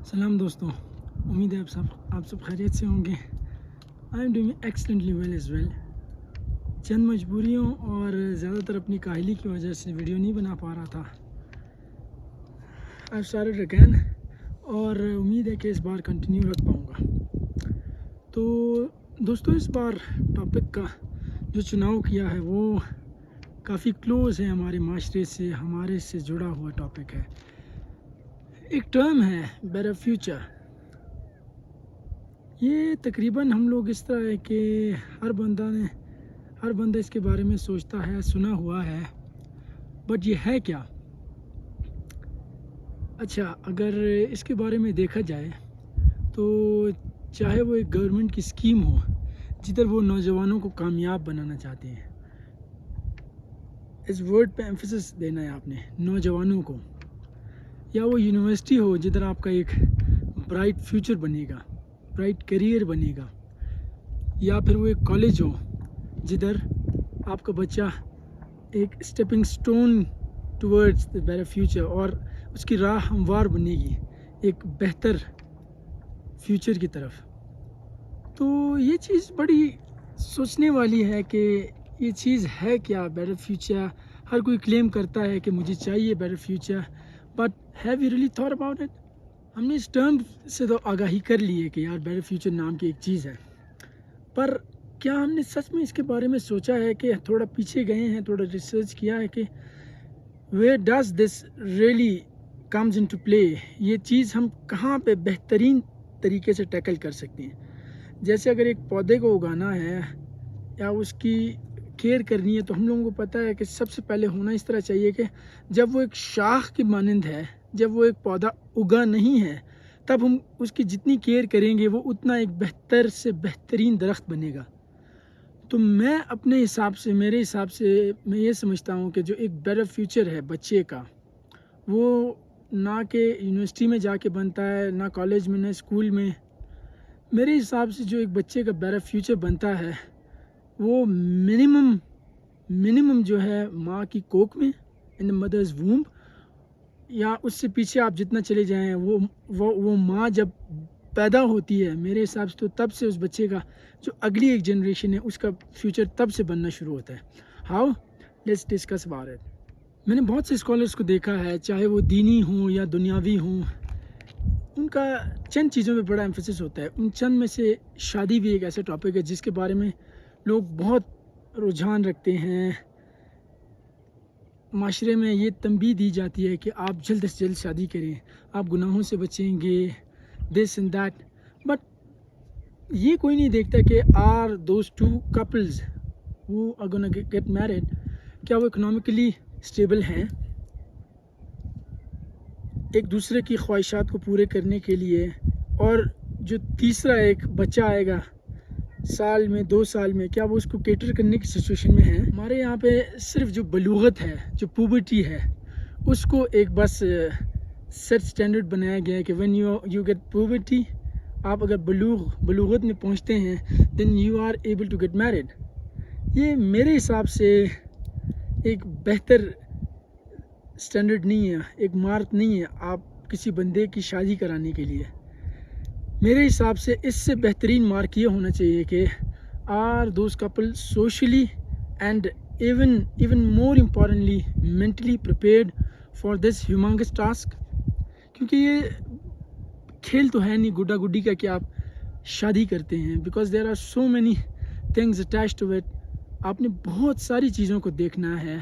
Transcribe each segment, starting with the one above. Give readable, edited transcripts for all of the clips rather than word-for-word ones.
سلام دوستوں، امید ہے آپ سب خیریت سے ہوں گے۔ I am doing excellently well as well. چند مجبوریوں اور زیادہ تر اپنی کاہلی کی وجہ سے ویڈیو نہیں بنا پا رہا تھا۔ آئی اسٹارٹڈ اگین اور امید ہے کہ اس بار کنٹینیو رکھ پاؤں گا۔ تو دوستوں، اس بار ٹاپک کا جو چناؤ کیا ہے وہ کافی کلوز ہے ہمارے معاشرے سے، ہمارے سے جڑا ہوا ٹاپک ہے۔ ایک ٹرم ہے بیٹر فیوچر۔ یہ تقریباً ہم لوگ اس طرح ہے کہ ہر بندہ اس کے بارے میں سوچتا ہے، سنا ہوا ہے، بٹ یہ ہے کیا؟ اچھا، اگر اس کے بارے میں دیکھا جائے تو چاہے وہ ایک گورنمنٹ کی اسکیم ہو جدھر وہ نوجوانوں کو کامیاب بنانا چاہتے ہیں، اس ورڈ پہ ایمفیسس دینا ہے آپ نے، نوجوانوں کو، یا وہ یونیورسٹی ہو جدھر آپ کا ایک برائٹ فیوچر بنے گا، برائٹ کیریئر بنے گا، یا پھر وہ ایک کالج ہو جدھر آپ کا بچہ ایک stepping stone towards the better future اور اس کی راہ ہموار بنے گی ایک بہتر فیوچر کی طرف۔ تو یہ چیز بڑی سوچنے والی ہے کہ یہ چیز ہے کیا بیٹر فیوچر؟ ہر کوئی کلیم کرتا ہے کہ مجھے چاہیے better future, but have you really thought about it? ہم نے اس ٹرم سے تو آگاہی کر لی ہے کہ یار بیٹر فیوچر نام کی ایک چیز ہے، پر کیا ہم نے سچ میں اس کے بارے میں سوچا ہے کہ تھوڑا پیچھے گئے ہیں، تھوڑا ریسرچ کیا ہے کہ where does this really comes in to play? یہ چیز ہم کہاں پہ بہترین طریقے سے ٹیکل کر سکتے ہیں؟ جیسے اگر ایک پودے کو اگانا ہے یا اس کی کیئر کرنی ہے تو ہم لوگوں کو پتہ ہے کہ سب سے پہلے ہونا اس طرح چاہیے کہ جب وہ ایک شاخ کی مانند ہے، جب وہ ایک پودا اگا نہیں ہے، تب ہم اس کی جتنی کیئر کریں گے وہ اتنا ایک بہتر سے بہترین درخت بنے گا۔ تو میں اپنے حساب سے، میرے حساب سے میں یہ سمجھتا ہوں کہ جو ایک بیٹر فیوچر ہے بچے کا، وہ نہ کہ یونیورسٹی میں جا کے بنتا ہے، نہ کالج میں، نہ اسکول میں۔ میرے حساب سے جو ایک بچے کا بیٹر فیوچر بنتا ہے وہ منیمم جو ہے ماں کی کوکھ میں، ان دا مدرز وومب، یا اس سے پیچھے آپ جتنا چلے جائیں، وہ ماں جب پیدا ہوتی ہے، میرے حساب سے تو تب سے اس بچے کا جو اگلی ایک جنریشن ہے اس کا فیوچر تب سے بننا شروع ہوتا ہے۔ How? Let's discuss about it. میں نے بہت سے اسکالرس کو دیکھا ہے، چاہے وہ دینی ہوں یا دنیاوی ہوں، ان کا چند چیزوں پہ بڑا ایمفیسس ہوتا ہے۔ ان چند میں سے شادی بھی ایک ایسا ٹاپک ہے جس کے بارے میں لوگ بہت رجحان رکھتے ہیں۔ معاشرے میں یہ تنبیہ دی جاتی ہے کہ آپ جلد سے جلد شادی کریں، آپ گناہوں سے بچیں گے، دس اینڈ دیٹ، بٹ یہ کوئی نہیں دیکھتا کہ are those two couples who are gonna get married, کیا وہ اکنامکلی اسٹیبل ہیں؟ ایک دوسرے کی خواہشات کو پورے کرنے کے لیے، اور جو تیسرا ایک بچہ آئے گا سال میں، 2 سال میں، کیا وہ اس کو کیٹر کرنے کی سچویشن میں ہے؟ ہمارے یہاں پہ صرف جو بلوغت ہے، جو پوبرٹی ہے، اس کو ایک بس سیٹ سٹینڈرڈ بنایا گیا ہے کہ وین یو گیٹ پوبرٹی، آپ اگر بلوغت میں پہنچتے ہیں، then you are able to get married. یہ میرے حساب سے ایک بہتر سٹینڈرڈ نہیں ہے، ایک مارک نہیں ہے آپ کسی بندے کی شادی کرانے کے لیے۔ میرے حساب سے اس سے بہترین مارک یہ ہونا چاہیے کہ are those couple socially and even more importantly mentally prepared for this humongous task. کیونکہ یہ کھیل تو ہے نہیں گڈا گڈی کا کہ آپ شادی کرتے ہیں، because there are so many things attached to it. آپ نے بہت ساری چیزوں کو دیکھنا ہے۔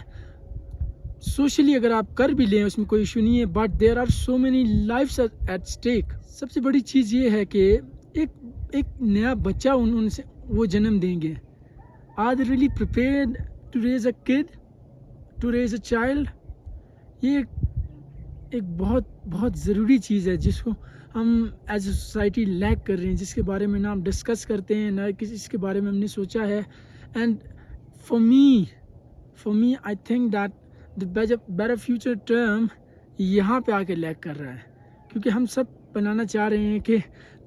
سوشلی اگر آپ کر بھی لیں اس میں کوئی ایشو نہیں ہے، but there are so many lives at stake. سب سے بڑی چیز یہ ہے کہ ایک نیا بچہ ان سے وہ جنم دیں گے۔ Are they really prepared to raise a kid, to raise a child? یہ ایک بہت ضروری چیز ہے جس کو ہم ایز اے سوسائٹی لیک کر رہے ہیں، جس کے بارے میں نہ ہم ڈسکس کرتے ہیں، نہ کسی کے بارے میں ہم نے سوچا ہے۔ And for me I think that the better future term یہاں پہ آ کے لیک کر رہا ہے، کیونکہ ہم سب بنانا چاہ رہے ہیں کہ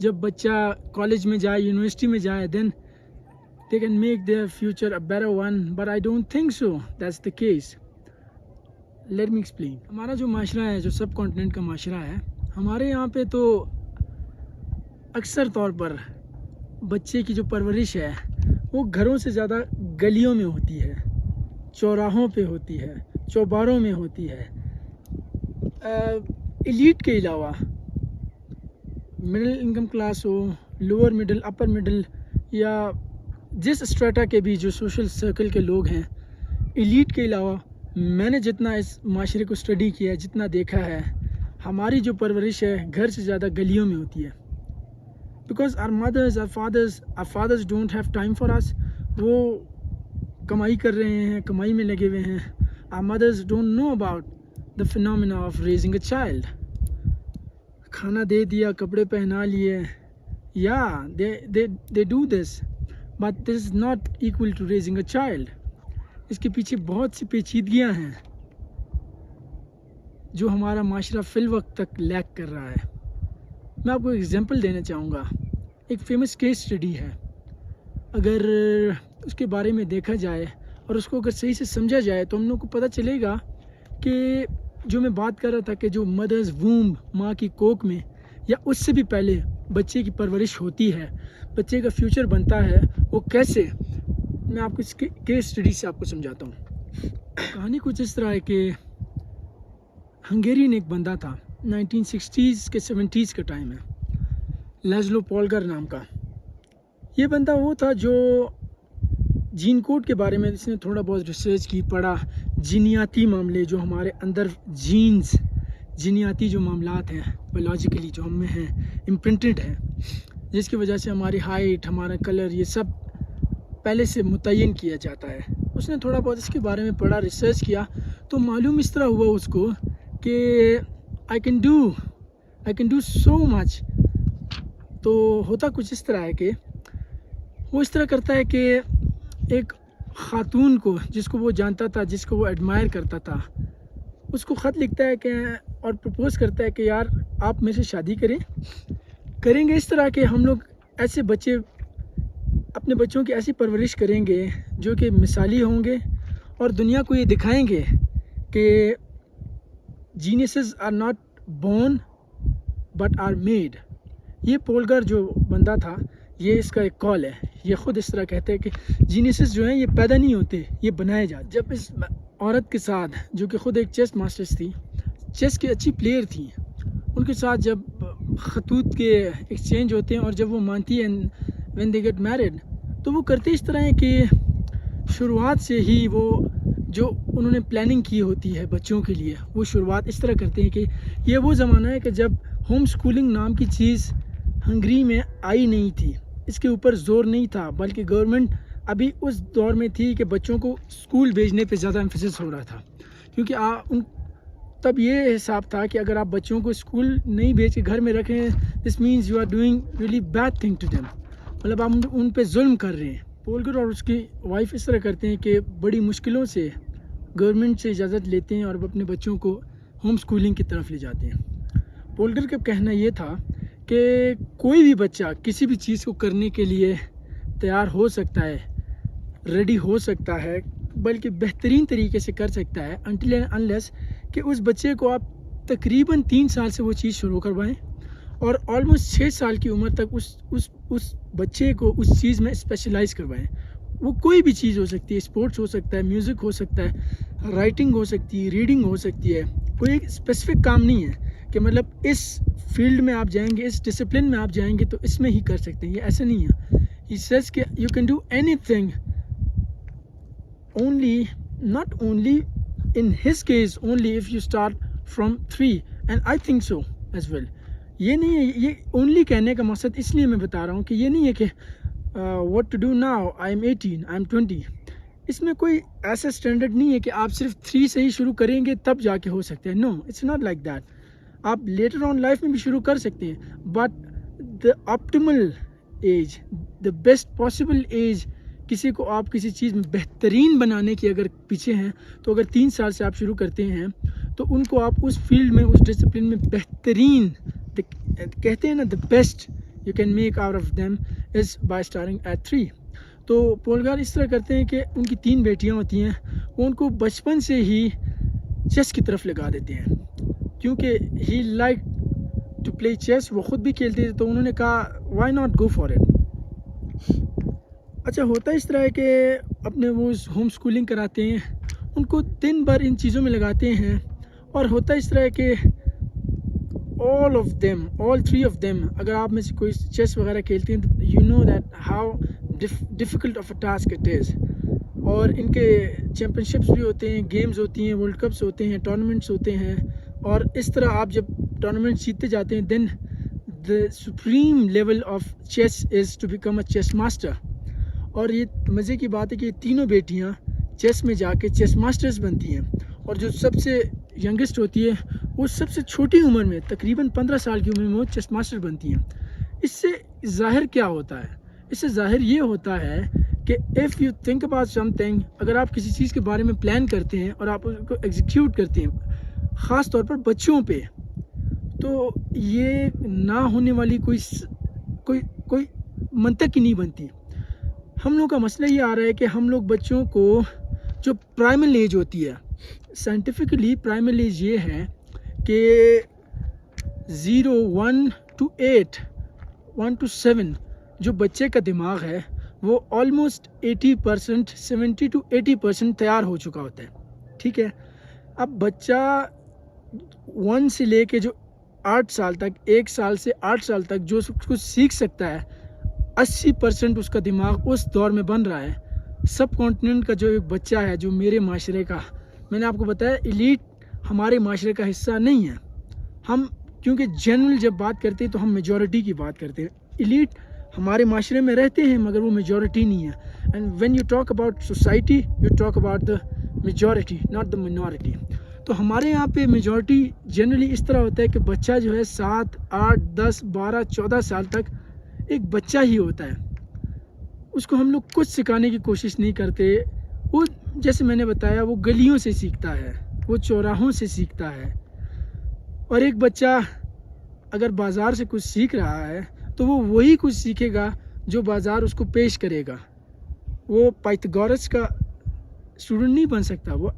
جب بچہ کالج میں جائے، یونیورسٹی میں جائے، دین they can make their future a better one, but I don't think so that's the case. Let me explain. ہمارا جو معاشرہ ہے، جو سب کانٹیننٹ کا معاشرہ ہے، ہمارے یہاں پہ تو اکثر طور پر بچے کی جو پرورش ہے وہ گھروں سے زیادہ گلیوں میں ہوتی ہے، چوراہوں پہ ہوتی ہے، چوباروں میں ہوتی ہے. ایلیٹ کے علاوہ مڈل انکم کلاس ہو، لوور مڈل، اپر مڈل، یا جس اسٹریٹا کے بھی جو سوشل سرکل کے لوگ ہیں، ایلیٹ کے علاوہ میں نے جتنا اس معاشرے کو اسٹڈی کیا ہے، جتنا دیکھا ہے، ہماری جو پرورش ہے گھر سے زیادہ گلیوں میں ہوتی ہے. Because our mothers, our fathers don't have time for us. وہ کمائی کر رہے ہیں، کمائی میں لگے ہوئے ہیں. Our mothers don't know about the phenomena of raising a child. کھانا دے دیا، کپڑے پہنا لیے. Yeah, they do this, but this is not equal to raising a child. اس کے پیچھے بہت سی پیچیدگیاں ہیں جو ہمارا معاشرہ فی الوقت تک لیک کر رہا ہے. میں آپ کو ایگزامپل دینا چاہوں گا. ایک فیمس کیس اسٹڈی ہے، اگر اس کے بارے میں دیکھا جائے اور اس کو اگر صحیح سے سمجھا جائے تو ہم لوگ کو پتہ چلے گا کہ جو میں بات کر رہا تھا کہ جو مدرز ووم، ماں کی کوکھ میں، یا اس سے بھی پہلے بچے کی پرورش ہوتی ہے، بچے کا فیوچر بنتا ہے، وہ کیسے، میں آپ کو اس کیس اسٹڈی سے آپ کو سمجھاتا ہوں. کہانی کچھ اس طرح ہے کہ ہنگیرین ایک بندہ تھا، 1960s کے 70s کا ٹائم ہے، لیزلو پولگر نام کا. یہ بندہ وہ تھا جو جین کوڈ کے بارے میں اس نے تھوڑا بہت ریسرچ کی، پڑھا. جینیاتی معاملے جو ہمارے اندر جینز، جینیاتی جو معاملات ہیں بایولوجیکلی جو ہم میں ہیں، امپرنٹڈ ہیں، جس کی وجہ سے ہماری ہائٹ، ہمارا کلر، یہ سب پہلے سے متعین کیا جاتا ہے. اس نے تھوڑا بہت اس کے بارے میں پڑھا، ریسرچ کیا، تو معلوم اس طرح ہوا اس کو کہ I can do so much. تو ہوتا کچھ اس طرح ہے کہ وہ اس طرح کرتا ہے کہ ایک خاتون کو، جس کو وہ جانتا تھا، جس کو وہ ایڈمائر کرتا تھا، اس کو خط لکھتا ہے کہ اور پرپوز کرتا ہے کہ یار آپ میرے سے شادی کریں گے اس طرح کہ ہم لوگ ایسے بچے، اپنے بچوں کی ایسی پرورش کریں گے جو کہ مثالی ہوں گے اور دنیا کو یہ دکھائیں گے کہ geniuses are not born but are made. یہ پولگر جو بندہ تھا، یہ اس کا ایک کال ہے. یہ خود اس طرح کہتے ہیں کہ جینیسز جو ہیں یہ پیدا نہیں ہوتے، یہ بنائے جاتے. جب اس عورت کے ساتھ، جو کہ خود ایک چیس ماسٹرز تھی، چیس کی اچھی پلیئر تھی، ان کے ساتھ جب خطوط کے ایکسچینج ہوتے ہیں اور جب وہ مانتی ہیں when they get married، تو وہ کرتے اس طرح ہیں کہ شروعات سے ہی وہ جو انہوں نے پلاننگ کی ہوتی ہے بچوں کے لیے، وہ شروعات اس طرح کرتے ہیں کہ یہ وہ زمانہ ہے کہ جب ہوم سکولنگ نام کی چیز ہنگری میں آئی نہیں تھی، اس کے اوپر زور نہیں تھا، بلکہ گورنمنٹ ابھی اس دور میں تھی کہ بچوں کو اسکول بھیجنے پہ زیادہ ایمفیسس ہو رہا تھا. کیونکہ تب یہ حساب تھا کہ اگر آپ بچوں کو اسکول نہیں بھیج کے گھر میں رکھیں، this means you are doing really bad thing to them, مطلب آپ ان پہ ظلم کر رہے ہیں. پولگر اور اس کی وائف اس طرح کرتے ہیں کہ بڑی مشکلوں سے گورنمنٹ سے اجازت لیتے ہیں اور اپنے بچوں کو ہوم سکولنگ کی طرف لے جاتے ہیں. پولگر کا کہنا یہ تھا کہ کوئی بھی بچہ کسی بھی چیز کو کرنے کے لیے تیار ہو سکتا ہے، ریڈی ہو سکتا ہے، بلکہ بہترین طریقے سے کر سکتا ہے until and unless کہ اس بچے کو آپ تقریباً 3 سال سے وہ چیز شروع کروائیں اور آلموسٹ 6 سال کی عمر تک اس بچے کو اس چیز میں اسپیشلائز کروائیں. وہ کوئی بھی چیز ہو سکتی ہے، اسپورٹس ہو سکتا ہے، میوزک ہو سکتا ہے، رائٹنگ ہو سکتی ہے، ریڈنگ ہو سکتی ہے. کوئی ایک اسپیسیفک کام نہیں ہے کہ مطلب اس فیلڈ میں آپ جائیں گے، اس ڈسپلن میں آپ جائیں گے تو اس میں ہی کر سکتے ہیں. یہ ایسا نہیں ہے. He says کہ you can do anything not only in his case only if you start from 3 and I think so as well. یہ نہیں ہے، یہ اونلی کہنے کا مقصد اس لیے میں بتا رہا ہوں کہ یہ نہیں ہے کہ what to do now, I am 18, I am 20. اس میں کوئی ایسا اسٹینڈرڈ نہیں ہے کہ آپ صرف 3 سے ہی شروع کریں گے تب جا کے ہو سکتے ہیں. No, it's not like that. آپ لیٹر آن لائف میں بھی شروع کر سکتے ہیں، but the optimal age, the best possible age, کسی کو آپ کسی چیز میں بہترین بنانے کی اگر پیچھے ہیں تو اگر 3 سال سے آپ شروع کرتے ہیں تو ان کو آپ اس فیلڈ میں، اس ڈسپلن میں بہترین، کہتے ہیں نا، the best you can make out of them is by starting at 3. تو پولگار اس طرح کرتے ہیں کہ ان کی 3 بیٹیاں ہوتی ہیں، وہ ان کو بچپن سے ہی چیس کی طرف لگا دیتے ہیں کیونکہ he like to play chess, وہ خود بھی کھیلتے تھے، تو انہوں نے کہا why not go for it. اچھا ہوتا اس طرح ہے کہ اپنے وہ ہوم اسکولنگ کراتے ہیں، ان کو دن بھر ان چیزوں میں لگاتے ہیں، اور ہوتا اس طرح ہے کہ all three of them اگر آپ میں سے کوئی چیس وغیرہ کھیلتے ہیں، you know that how difficult of a task it is. اور ان کے چیمپئن شپس بھی ہوتے ہیں، گیمز ہوتی ہیں، ورلڈ کپس ہوتے ہیں، ٹورنامنٹس ہوتے ہیں، اور اس طرح آپ جب ٹورنامنٹ جیتتے جاتے ہیں then the supreme level of chess is to become a chess master. اور یہ مزے کی بات ہے کہ یہ تینوں بیٹیاں چیس میں جا کے چیس ماسٹرز بنتی ہیں، اور جو سب سے ینگسٹ ہوتی ہے وہ سب سے چھوٹی عمر میں تقریباً 15 سال کی عمر میں وہ چیس ماسٹر بنتی ہیں. اس سے ظاہر کیا ہوتا ہے؟ اس سے ظاہر یہ ہوتا ہے کہ if you think about something، اگر آپ کسی چیز کے بارے میں پلان کرتے ہیں اور آپ اس کو ایگزیکیوٹ کرتے ہیں، خاص طور پر بچوں پہ، تو یہ نہ ہونے والی کوئی منطق ہی نہیں بنتی. ہم لوگ کا مسئلہ یہ آ رہا ہے کہ ہم لوگ بچوں کو جو پرائمل ایج ہوتی ہے، سائنٹیفکلی پرائمل ایج یہ ہے کہ 0 1 to 8 1 to 7 جو بچے کا دماغ ہے وہ آلموسٹ 80% 70 to 80% تیار ہو چکا ہوتا ہے. ٹھیک ہے، اب بچہ 1 سے لے کے جو 8 سال تک، 1 سال سے 8 سال تک جو کچھ سیکھ سکتا ہے، 80% اس کا دماغ اس دور میں بن رہا ہے. سب کانٹیننٹ کا جو ایک بچہ ہے، جو میرے معاشرے کا، میں نے آپ کو بتایا ایلیٹ ہمارے معاشرے کا حصہ نہیں ہے. ہم کیونکہ جنرل جب بات کرتے ہیں تو ہم میجورٹی کی بات کرتے ہیں. ایلیٹ ہمارے معاشرے میں رہتے ہیں مگر وہ میجورٹی نہیں ہے. And when you talk about society you talk about the majority not the minority. تو ہمارے یہاں پہ میجورٹی جنرلی اس طرح ہوتا ہے کہ بچہ جو ہے 7 8 10 12 14 سال تک ایک بچہ ہی ہوتا ہے. اس کو ہم لوگ کچھ سکھانے کی کوشش نہیں کرتے. وہ جیسے میں نے بتایا وہ گلیوں سے سیکھتا ہے، وہ چوراہوں سے سیکھتا ہے. اور ایک بچہ اگر بازار سے کچھ سیکھ رہا ہے تو وہ وہی کچھ سیکھے گا جو بازار اس کو پیش کرے گا. وہ پائتھاگورس کا اسٹوڈنٹ نہیں بن سکتا، وہ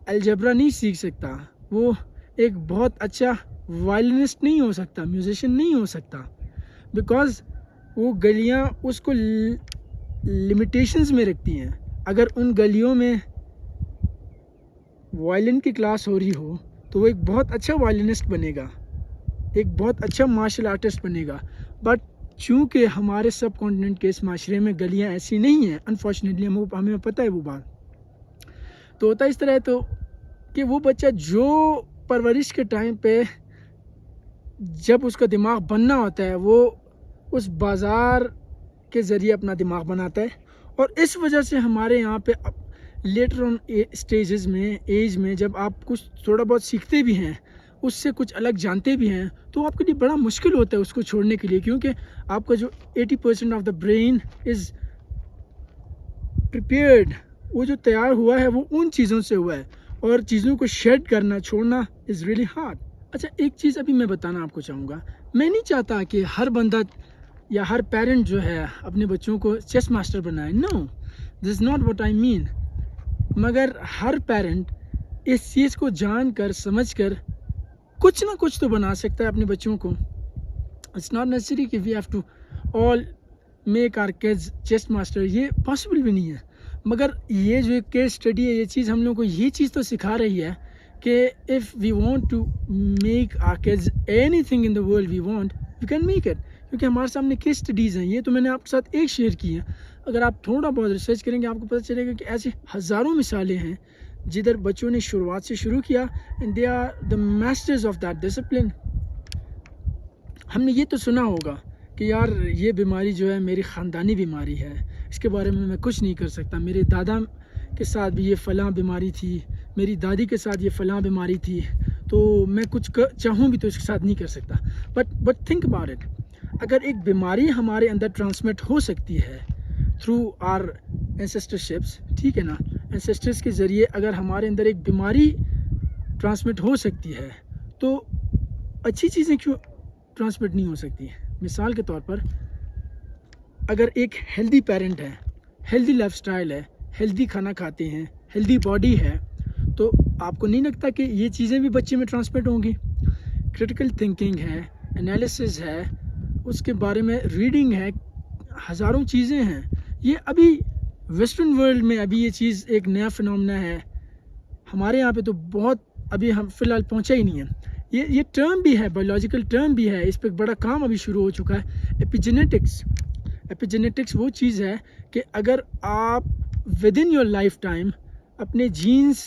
الجبرا نہیں سیکھ سکتا، وہ ایک بہت اچھا وائلنسٹ نہیں ہو سکتا، میوزیشین نہیں ہو سکتا، بیکاز وہ گلیاں اس کو لمیٹیشنز میں رکھتی ہیں. اگر ان گلیوں میں وائلن کی کلاس ہو رہی ہو تو وہ ایک بہت اچھا وائلنسٹ بنے گا، ایک بہت اچھا مارشل آرٹسٹ بنے گا. بٹ چونکہ ہمارے سب کانٹیننٹ کے اس معاشرے میں گلیاں ایسی نہیں ہیں، انفارچونیٹلی ہمیں پتہ ہے وہ بات. تو ہوتا اس طرح ہے تو کہ وہ بچہ جو پرورش کے ٹائم پہ جب اس کا دماغ بننا ہوتا ہے وہ اس بازار کے ذریعے اپنا دماغ بناتا ہے. اور اس وجہ سے ہمارے یہاں پہ لیٹر آن اسٹیجز میں، ایج میں، جب آپ کچھ تھوڑا بہت سیکھتے بھی ہیں، اس سے کچھ الگ جانتے بھی ہیں، تو آپ کے لیے بڑا مشکل ہوتا ہے اس کو چھوڑنے کے لیے، کیونکہ آپ کا جو 80% of the brain is prepared, وہ جو تیار ہوا ہے وہ ان چیزوں سے ہوا ہے، اور چیزوں کو شیڈ کرنا، چھوڑنا از ریئلی ہارڈ. اچھا ایک چیز ابھی میں بتانا آپ کو چاہوں گا، میں نہیں چاہتا کہ ہر بندہ یا ہر پیرنٹ جو ہے اپنے بچوں کو چیس ماسٹر بنائے. نو، دس از ناٹ واٹ آئی مین. مگر ہر پیرنٹ اس چیز کو جان کر سمجھ کر کچھ نہ کچھ تو بنا سکتا ہے اپنے بچوں کو. اٹس ناٹ نیسسری کہ we have to all make our kids chess master, یہ پاسبل بھی نہیں ہے. مگر یہ جو ایک کیس اسٹڈی ہے، یہ چیز ہم لوگوں کو یہ چیز تو سکھا رہی ہے کہ if we want to make our kids anything in the world we want we can make it. کیونکہ ہمارے سامنے کیس اسٹڈیز ہیں، یہ تو میں نے آپ کے ساتھ ایک شیئر کی ہے. اگر آپ تھوڑا بہت ریسرچ کریں گے آپ کو پتہ چلے گا کہ ایسے ہزاروں مثالیں ہیں جدھر بچوں نے شروعات سے شروع کیا and they are the masters of that discipline. ہم نے یہ تو سنا ہوگا کہ یار یہ بیماری جو ہے میری خاندانی بیماری ہے، اس کے بارے میں کچھ نہیں کر سکتا، میرے دادا کے ساتھ بھی یہ فلاں بیماری تھی، میری دادی کے ساتھ یہ فلاں بیماری تھی، تو میں کچھ چاہوں بھی تو اس کے ساتھ نہیں کر سکتا. بٹ تھنک اباؤٹ اٹ، اگر ایک بیماری ہمارے اندر ٹرانسمٹ ہو سکتی ہے تھرو آر اینسسٹرشپس، ٹھیک ہے نا، اینسسٹرس کے ذریعے اگر ہمارے اندر ایک بیماری ٹرانسمٹ ہو سکتی ہے تو اچھی چیزیں کیوں ٹرانسمٹ نہیں ہو سکتی؟ مثال کے طور پر اگر ایک ہیلدی پیرنٹ ہے، ہیلدی لائف سٹائل ہے، ہیلدی کھانا کھاتے ہیں، ہیلدی باڈی ہے، تو آپ کو نہیں لگتا کہ یہ چیزیں بھی بچے میں ٹرانسمٹ ہوں گی؟ کرٹیکل تھنکنگ ہے, انالیسس ہے, اس کے بارے میں ریڈنگ ہے, ہزاروں چیزیں ہیں. یہ ابھی ویسٹرن ورلڈ میں ابھی یہ چیز ایک نیا فنومنا ہے. ہمارے یہاں پہ تو بہت ابھی ہم فی الحال پہنچا ہی نہیں ہے. یہ ٹرم بھی ہے, بایولوجیکل ٹرم بھی ہے, اس پہ بڑا کام ابھی شروع ہو چکا ہے. ایپیجینیٹکس وہ چیز ہے کہ اگر آپ with in your life time اپنے جینز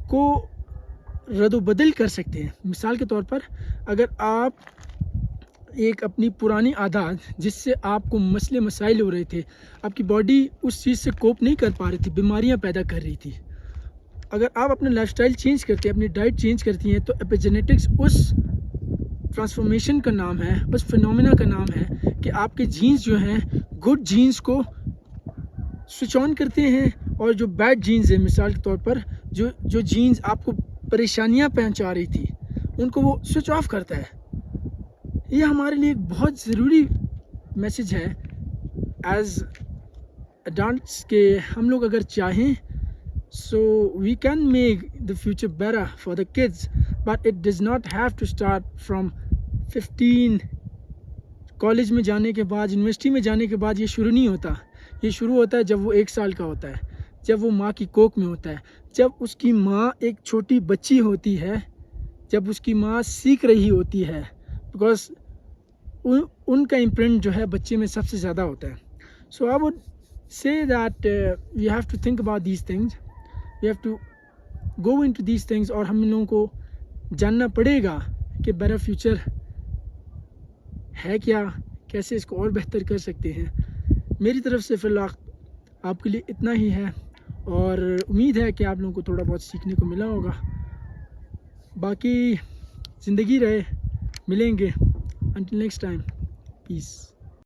کو رد و بدل کر سکتے ہیں. مثال کے طور پر اگر آپ ایک اپنی پرانی عادات جس سے آپ کو مسئلے مسائل ہو رہے تھے, آپ کی باڈی اس چیز سے کوپ نہیں کر پا رہی تھی, بیماریاں پیدا کر رہی تھی, اگر آپ اپنا لائف سٹائل چینج کرتے ہیں, اپنی ڈائٹ چینج کرتی ہیں, تو ایپیجینیٹکس اس ٹرانسفارمیشن کا نام ہے, اس فنومینا کا نام ہے کہ آپ کے جینز جو ہیں گڈ جینز کو سوئچ آن کرتے ہیں, اور جو بیڈ جینز ہیں مثال کے طور پر جو جینز آپ کو پریشانیاں پہنچا رہی تھی ان کو وہ سوئچ آف کرتا ہے. یہ ہمارے لیے ایک بہت ضروری میسج ہے ایز اڈلٹس کہ ہم لوگ اگر چاہیں so we can make the future better for the kids, but it does not have to start from 15. College میں جانے کے بعد, یونیورسٹی میں جانے کے بعد یہ شروع نہیں ہوتا. یہ شروع ہوتا ہے جب وہ 1 سال کا ہوتا ہے, جب وہ ماں کی کوکھ میں ہوتا ہے, جب اس کی ماں ایک چھوٹی بچی ہوتی ہے, جب اس کی ماں سیکھ رہی ہوتی ہے, بیکاز ان کا امپرنٹ جو ہے بچے میں سب سے زیادہ ہوتا ہے. So I would say that we have to think about these things. We have to go into these things, اور ہم لوگوں کو جاننا پڑے گا کہ بیٹر فیوچر ہے کیا, کیسے اس کو اور بہتر کر سکتے ہیں. میری طرف سے فی الوقت آپ کے لیے اتنا ہی ہے, اور امید ہے کہ آپ لوگوں کو تھوڑا بہت سیکھنے کو ملا ہوگا. باقی زندگی رہے, ملیں گے. Until next time, peace.